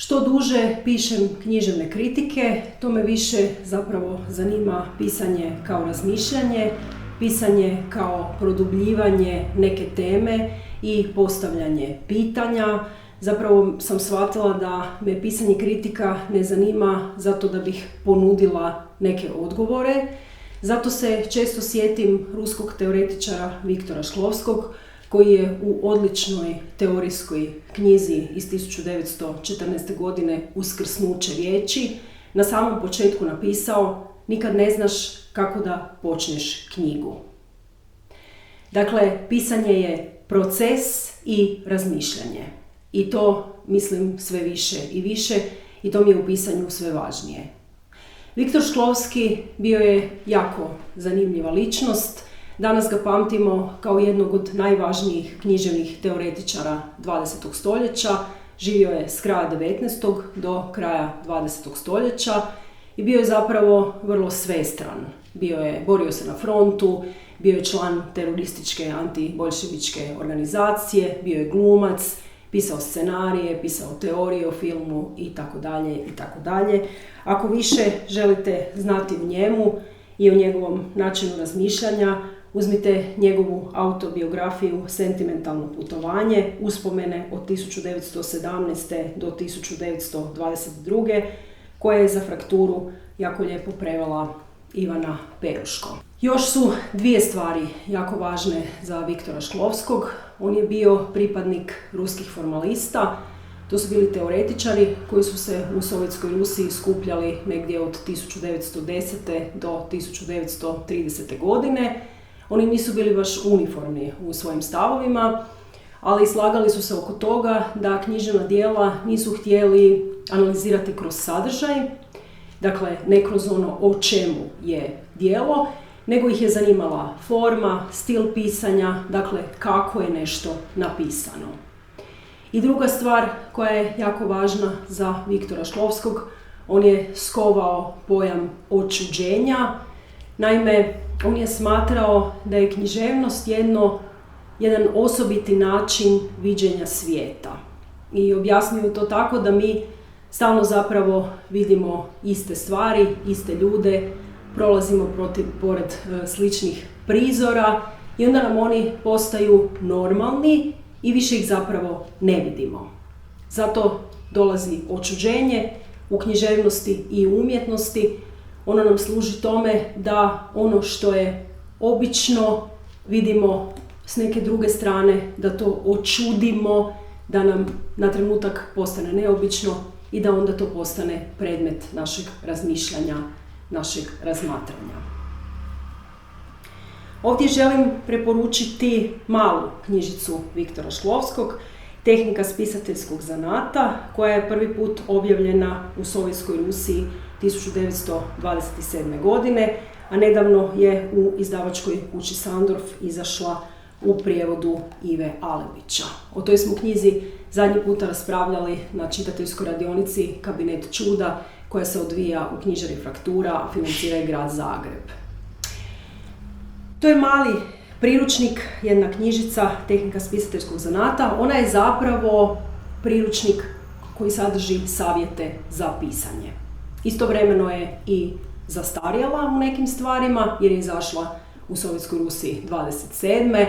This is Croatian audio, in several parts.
Što duže pišem književne kritike, to me više zapravo zanima pisanje kao razmišljanje, pisanje kao produbljivanje neke teme i postavljanje pitanja. Zapravo sam shvatila da me pisanje kritika ne zanima zato da bih ponudila neke odgovore. Zato se često sjetim ruskog teoretičara Viktora Šklovskog, koji je u odličnoj teorijskoj knjizi iz 1914. godine Uskrsnuće riječi na samom početku napisao: nikad ne znaš kako da počneš knjigu. Dakle, pisanje je proces i razmišljanje. I to mislim sve više i više i to mi je u pisanju sve važnije. Viktor Šklovski bio je jako zanimljiva ličnost. Danas ga pamtimo kao jednog od najvažnijih književnih teoretičara 20. stoljeća. Živio je s kraja 19. do kraja 20. stoljeća i bio je zapravo vrlo svestran. Borio se na frontu, bio je član terorističke antiboljševičke organizacije, bio je glumac, pisao scenarije, pisao teorije o filmu itd. Ako više želite znati o njemu i o njegovom načinu razmišljanja, uzmite njegovu autobiografiju Sentimentalno putovanje, uspomene od 1917. do 1922. koje je za Frakturu jako lijepo prevela Ivana Peruško. Još su dvije stvari jako važne za Viktora Šklovskog. On je bio pripadnik ruskih formalista. To su bili teoretičari koji su se u Sovjetskoj Rusiji skupljali negdje od 1910. do 1930. godine. Oni nisu bili baš uniformni u svojim stavovima, ali slagali su se oko toga da književna djela nisu htjeli analizirati kroz sadržaj, dakle ne kroz ono o čemu je djelo, nego ih je zanimala forma, stil pisanja, dakle kako je nešto napisano. I druga stvar koja je jako važna za Viktora Šklovskog, on je skovao pojam očuđenja. Naime, on je smatrao da je književnost jedan osobiti način viđenja svijeta. I objasnio to tako da mi stalno zapravo vidimo iste stvari, iste ljude, prolazimo pored sličnih prizora i onda nam oni postaju normalni i više ih zapravo ne vidimo. Zato dolazi očuđenje u književnosti i u umjetnosti. Ono nam služi tome da ono što je obično vidimo s neke druge strane, da to očudimo, da nam na trenutak postane neobično i da onda to postane predmet našeg razmišljanja, našeg razmatranja. Ovdje želim preporučiti malu knjižicu Viktora Šklovskog, Tehnika spisateljskog zanata, koja je prvi put objavljena u Sovjetskoj Rusiji 1927. godine, a nedavno je u izdavačkoj kući Sandorf izašla u prijevodu Ive Alevića. O toj smo knjizi zadnji puta raspravljali na čitateljskoj radionici Kabinet čuda, koja se odvija u knjižari Fraktura, a financira je grad Zagreb. To je mali priručnik, jedna knjižica, Tehnika spisateljskog zanata. Ona je zapravo priručnik koji sadrži savjete za pisanje. Istovremeno je i zastarjela u nekim stvarima jer je izašla u Sovjetskoj Rusiji 27.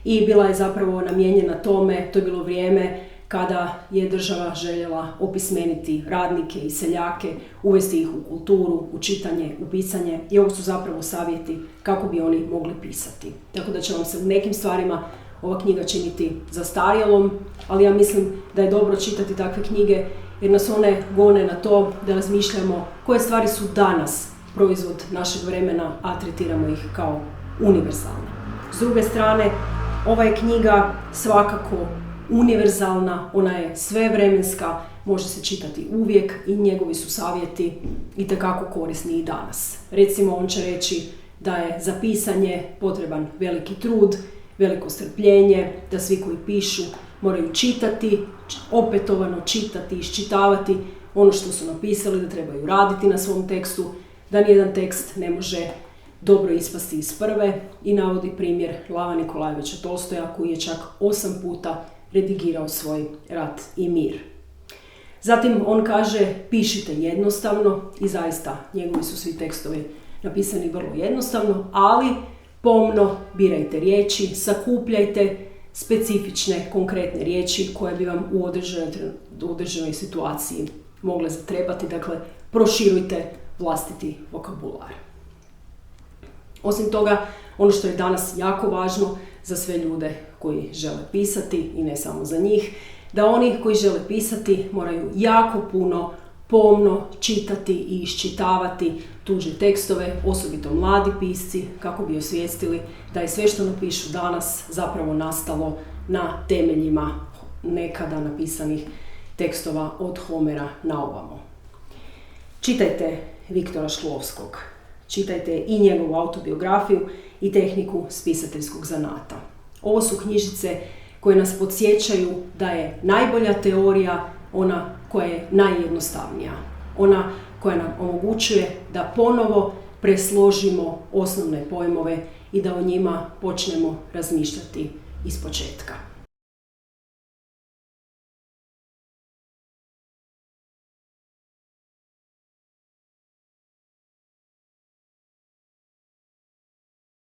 i bila je zapravo namijenjena tome, to je bilo vrijeme kada je država željela opismeniti radnike i seljake, uvesti ih u kulturu, u čitanje, u pisanje i ovo su zapravo savjeti kako bi oni mogli pisati. Tako da će vam se u nekim stvarima ova knjiga činiti zastarjelom, ali ja mislim da je dobro čitati takve knjige jer nas one gone na to da razmišljamo koje stvari su danas proizvod našeg vremena, a tretiramo ih kao univerzalne. S druge strane, ova je knjiga svakako univerzalna, ona je svevremenska, može se čitati uvijek i njegovi su savjeti itekako korisni i danas. Recimo, on će reći da je za pisanje potreban veliki trud, veliko strpljenje, da svi koji pišu moraju čitati, opetovano čitati, iščitavati ono što su napisali, da trebaju raditi na svom tekstu, da nijedan tekst ne može dobro ispasti iz prve i navodi primjer Lava Nikolajevića Tolstoja koji je čak 8 puta redigirao svoj Rat i mir. Zatim on kaže pišite jednostavno i zaista njegovi su svi tekstovi napisani vrlo jednostavno, ali pomno birajte riječi, sakupljajte specifične, konkretne riječi koje bi vam u određenoj situaciji mogle zatrebati, dakle proširujte vlastiti vokabular. Osim toga, ono što je danas jako važno za sve ljude koji žele pisati i ne samo za njih, da oni koji žele pisati moraju jako puno pomno čitati i iščitavati tuđe tekstove, osobito mladi pisci, kako bi osvijestili da je sve što napišu danas zapravo nastalo na temeljima nekada napisanih tekstova od Homera na ovamo. Čitajte Viktora Šklovskog, čitajte i njegovu autobiografiju i tehniku spisateljskog zanata. Ovo su knjižice koje nas podsjećaju da je najbolja teorija ona koja je najjednostavnija, ona koja nam omogućuje da ponovo presložimo osnovne pojmove i da o njima počnemo razmišljati ispočetka.